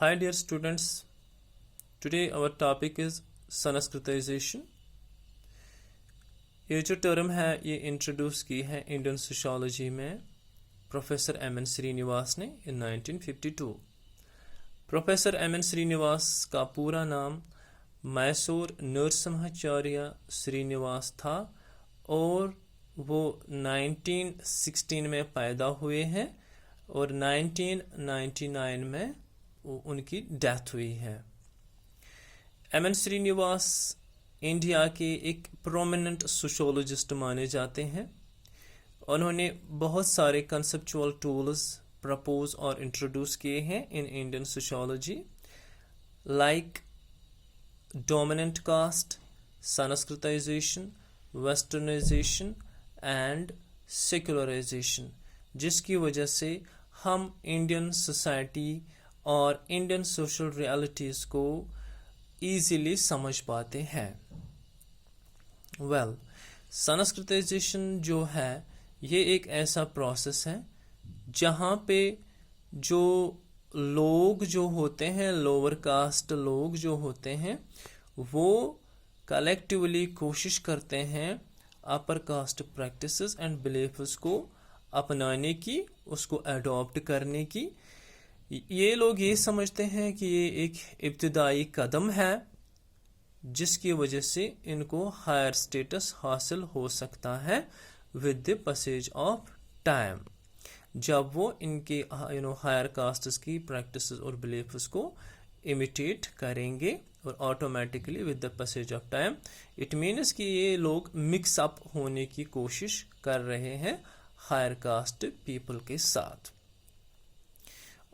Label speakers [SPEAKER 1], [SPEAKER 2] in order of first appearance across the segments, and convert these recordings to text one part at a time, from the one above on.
[SPEAKER 1] Hi dear students, today our topic is संस्कृतization। ये जो term है ये इंट्रोड्यूस की है इंडियन सोशियोलॉजी में प्रोफेसर एम.एन. श्रीनिवास ने इन 1952। Professor M.N.. श्रीनिवास का पूरा नाम मैसूर नरसिम्हाचार्य श्रीनिवास था और वो 1916 में पैदा हुए हैं और 1999 में उनकी डेथ हुई है। एम.एन. श्रीनिवास इंडिया के एक प्रोमिनेंट सोशियोलॉजिस्ट माने जाते हैं। उन्होंने बहुत सारे कंसेप्चुअल टूल्स प्रपोज और इंट्रोड्यूस किए हैं in Indian sociology, like dominant caste, Sanskritization, westernization and secularization, जिसकी वजह से हम इंडियन सोसाइटी और इंडियन सोशल रियलिटीज़ को ईजीली समझ पाते हैं। संस्कृताइजेशन जो है ये एक ऐसा प्रोसेस है जहाँ पे जो लोग जो होते हैं, लोअर कास्ट लोग जो होते हैं, वो कलेक्टिवली कोशिश करते हैं upper caste practices and beliefs को अपनाने की, उसको अडॉप्ट करने की। ये लोग ये समझते हैं कि ये एक इब्तिदाई कदम है जिसकी वजह से इनको हायर स्टेटस हासिल हो सकता है with the passage of time, जब वो इनके हायर कास्ट्स की प्रैक्टिसेस और बिलीफ्स को इमिटेट करेंगे और automatically with the passage of time it means कि ये लोग मिक्स अप होने की कोशिश कर रहे हैं हायर कास्ट पीपल के साथ,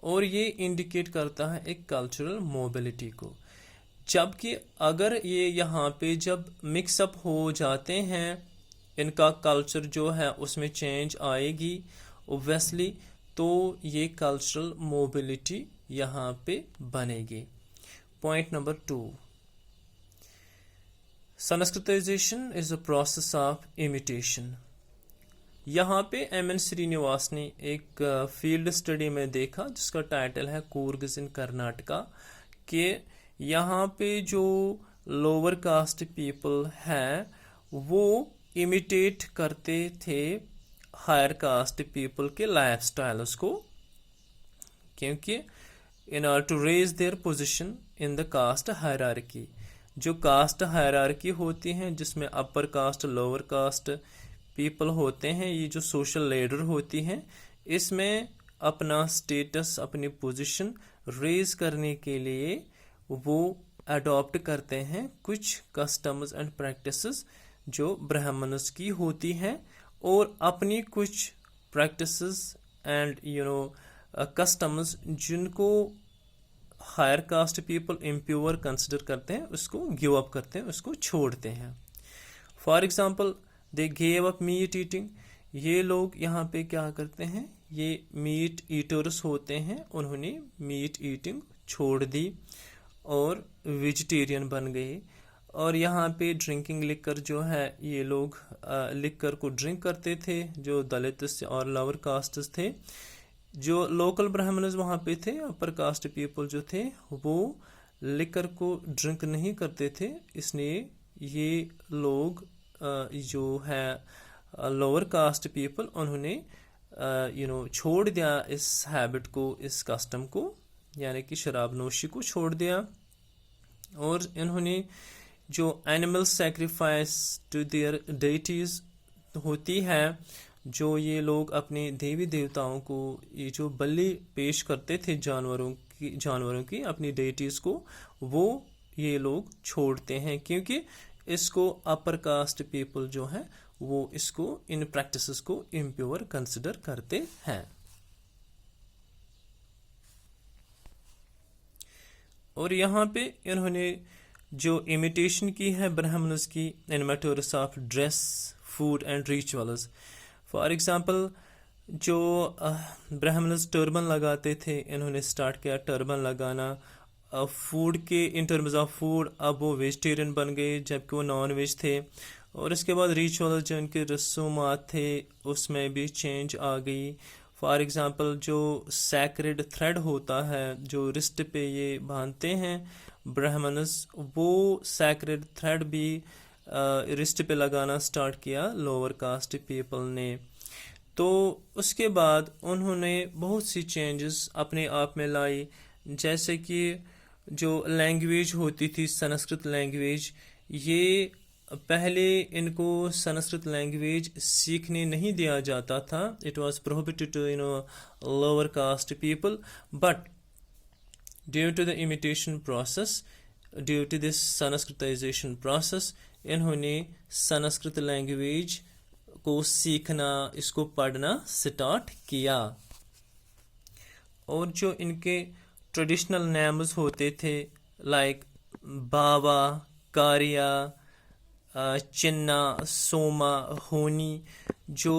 [SPEAKER 1] और ये इंडिकेट करता है एक कल्चरल मोबिलिटी को। जबकि अगर ये यहाँ पे जब मिक्सअप हो जाते हैं, इनका कल्चर जो है उसमें चेंज आएगी ओब्वियसली, तो ये कल्चरल मोबिलिटी यहाँ पे बनेगी। Point number 2, Sanskritisation is a process of imitation. यहाँ पे एम.एन. श्रीनिवास ने एक फील्ड स्टडी में देखा जिसका टाइटल है कूर्ग्स इन कर्नाटका, कि यहाँ पे जो लोअर कास्ट पीपल हैं वो इमिटेट करते थे हायर कास्ट पीपल के लाइफ स्टाइल्स को, क्योंकि in order to raise their position in the caste hierarchy. जो कास्ट हायरार्की होती है जिसमें upper caste lower caste people होते हैं, ये जो सोशल लेडर होती हैं, इसमें अपना स्टेटस, अपनी पोजीशन रेज करने के लिए वो अडॉप्ट करते हैं कुछ कस्टम्स एंड प्रैक्टिसेस जो ब्राह्मण्स की होती हैं, और अपनी कुछ प्रैक्टिसेस एंड कस्टम्स जिनको higher caste people impure consider करते हैं उसको गिव अप करते हैं, उसको छोड़ते हैं। For example they gave up meat eating. ये लोग यहाँ पे क्या करते हैं, ये मीट ईटर्स होते हैं, उन्होंने मीट ईटिंग छोड़ दी और वेजिटेरियन बन गए। और यहाँ पे ड्रिंकिंग लिकर जो है ये लोग लिकर को ड्रिंक करते थे, जो दलित और लोअर कास्ट थे। जो लोकल ब्राह्मण्स वहाँ पे थे, अपर कास्ट पीपल जो थे, वो लिकर को ड्रिंक नहीं करते थे, इसलिए ये लोग जो है लोअर कास्ट पीपल, उन्होंने छोड़ दिया इस हैबिट को, इस कस्टम को, यानी कि शराब नोशी को छोड़ दिया, और इन्होंने जो animal sacrifice to their deities होती है, जो ये लोग अपने देवी देवताओं को ये जो बलि पेश करते थे जानवरों की अपनी डेटीज को, वो ये लोग छोड़ते हैं, क्योंकि इसको अपर कास्ट पीपल जो है वो इसको, इन प्रैक्टिसेस को इम्प्योर कंसिडर करते हैं। और यहाँ पे इन्होंने जो इमिटेशन की है ब्राह्मण्स की in matters of dress, food and rituals. For example जो ब्राह्मण्स टर्बन लगाते थे, इन्होंने स्टार्ट किया टर्बन लगाना। फूड के इन टर्म्स ऑफ फूड अब वो वेजिटेरियन बन गए जबकि वो नॉन वेज थे। और इसके बाद रिचुअल जो इनके रसूमात थे उसमें भी चेंज आ गई। फॉर एग्जांपल जो सैक्रेड थ्रेड होता है जो रिस्ट पे ये बांधते हैं ब्राह्मणस, वो सैक्रेड थ्रेड भी रिस्ट पे लगाना स्टार्ट किया लोअर कास्ट पीपल ने। तो उसके बाद उन्होंने बहुत सी चेंजेस अपने आप में लाई, जैसे कि जो लैंग्वेज होती थी संस्कृत लैंग्वेज, ये पहले इनको संस्कृत लैंग्वेज सीखने नहीं दिया जाता था। It was prohibited to lower caste people, but due to the imitation process, due to this Sanskritization process, इन्होंने संस्कृत लैंग्वेज को सीखना, इसको पढ़ना स्टार्ट किया। और जो इनके ट्रेडिशनल नेम्स होते थे लाइक बाबा, कारिया, चिन्ना, सोमा, होनी, जो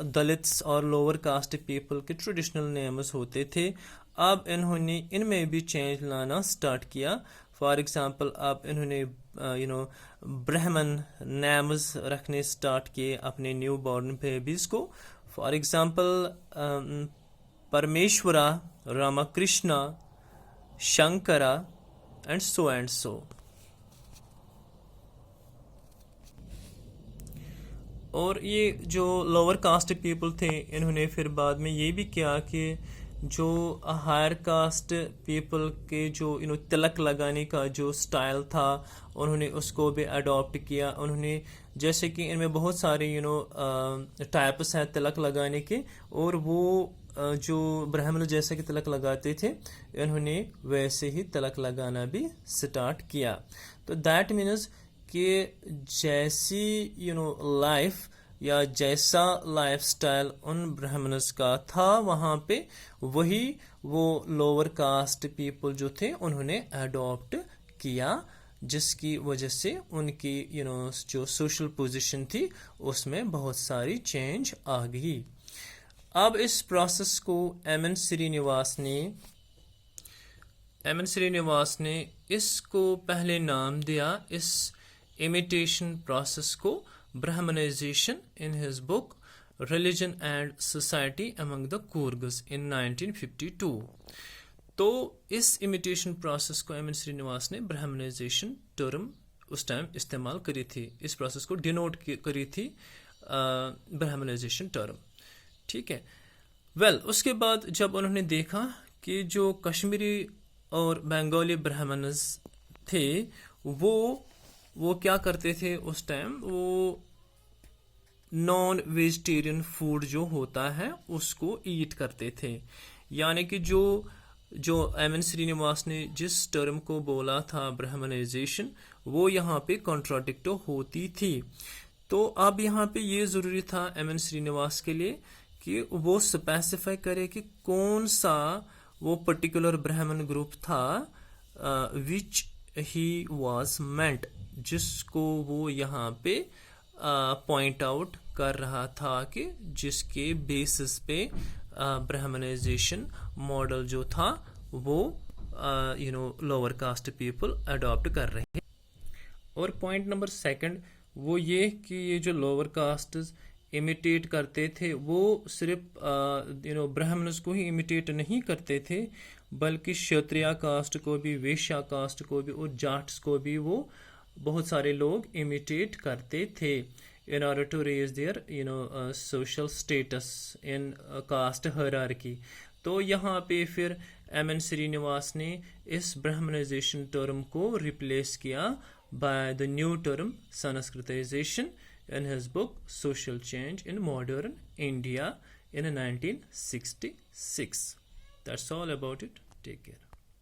[SPEAKER 1] दलित्स और लोअर कास्ट पीपल के ट्रेडिशनल नेम्स होते थे, अब इन्होंने इनमें भी चेंज लाना स्टार्ट किया। फॉर एग्जांपल अब इन्होंने ब्राह्मण नेम्स रखने स्टार्ट किए अपने न्यू बॉर्न बेबीज को। फॉर एग्जांपल परमेश्वरा, रामकृष्णा, शंकरा एंड सो। और ये जो लोअर कास्ट पीपल थे, इन्होंने फिर बाद में ये भी किया कि जो हायर कास्ट पीपल के जो तिलक लगाने का जो स्टाइल था, उन्होंने उसको भी अडॉप्ट किया। उन्होंने जैसे कि इनमें बहुत सारे टाइप्स हैं तिलक लगाने के, और वो जो ब्राह्मण जैसे कि तिलक लगाते थे, इन्होंने वैसे ही तिलक लगाना भी स्टार्ट किया। तो दैट मीन्स कि जैसी लाइफ या जैसा लाइफस्टाइल उन ब्राह्मणस का था वहाँ पे, वही वो लोअर कास्ट पीपल जो थे उन्होंने अडॉप्ट किया, जिसकी वजह से उनकी जो सोशल पोजीशन थी उसमें बहुत सारी चेंज आ गई। अब इस प्रोसेस को एम.एन. श्रीनिवास ने इसको पहले नाम दिया, इस इमिटेशन प्रोसेस को, Brahminisation, in his book Religion and Society Among the Coorgs in 1952। तो इस इमिटेशन प्रोसेस को एम.एन. श्रीनिवास ने ब्राह्मणाइजेशन टर्म उस टाइम इस्तेमाल करी थी, इस प्रोसेस को डिनोट करी थी ब्राह्मणाइजेशन टर्म। ठीक है। वेल, उसके बाद जब उन्होंने देखा कि जो कश्मीरी और बंगाली ब्राह्मणस थे वो क्या करते थे उस टाइम, वो नॉन वेजिटेरियन फूड जो होता है उसको ईट करते थे। यानी कि जो एम.एन. श्रीनिवास ने जिस टर्म को बोला था ब्राह्मणाइजेशन, वो यहाँ पे कॉन्ट्राडिक्ट होती थी। तो अब यहाँ पे ये ज़रूरी था एम.एन. श्रीनिवास के लिए कि वो स्पेसिफाई करे कि कौन सा वो पर्टिकुलर ब्राह्मण ग्रुप था विच ही वाज मेंट, जिसको वो यहाँ पे पॉइंट आउट कर रहा था कि जिसके बेसिस पे ब्राह्मणाइजेशन मॉडल जो था वो लोअर कास्ट पीपल अडॉप्ट कर रहे हैं। और पॉइंट नंबर सेकंड वो ये कि ये जो लोअर कास्ट इमिटेट करते थे, वो सिर्फ ब्राह्मणस को ही इमिटेट नहीं करते थे, बल्कि क्षत्रिय कास्ट को भी, वैश्य कास्ट को भी और जाट्स को भी वो बहुत सारे लोग इमिटेट करते थे in order to raise their social status in caste hierarchy। तो यहाँ पे फिर एम.एन. श्रीनिवास ने इस ब्राह्मणाइजेशन टर्म को रिप्लेस किया by the new term Sanskritization in his book Social Change in Modern India in 1966। That's all about it. Take care.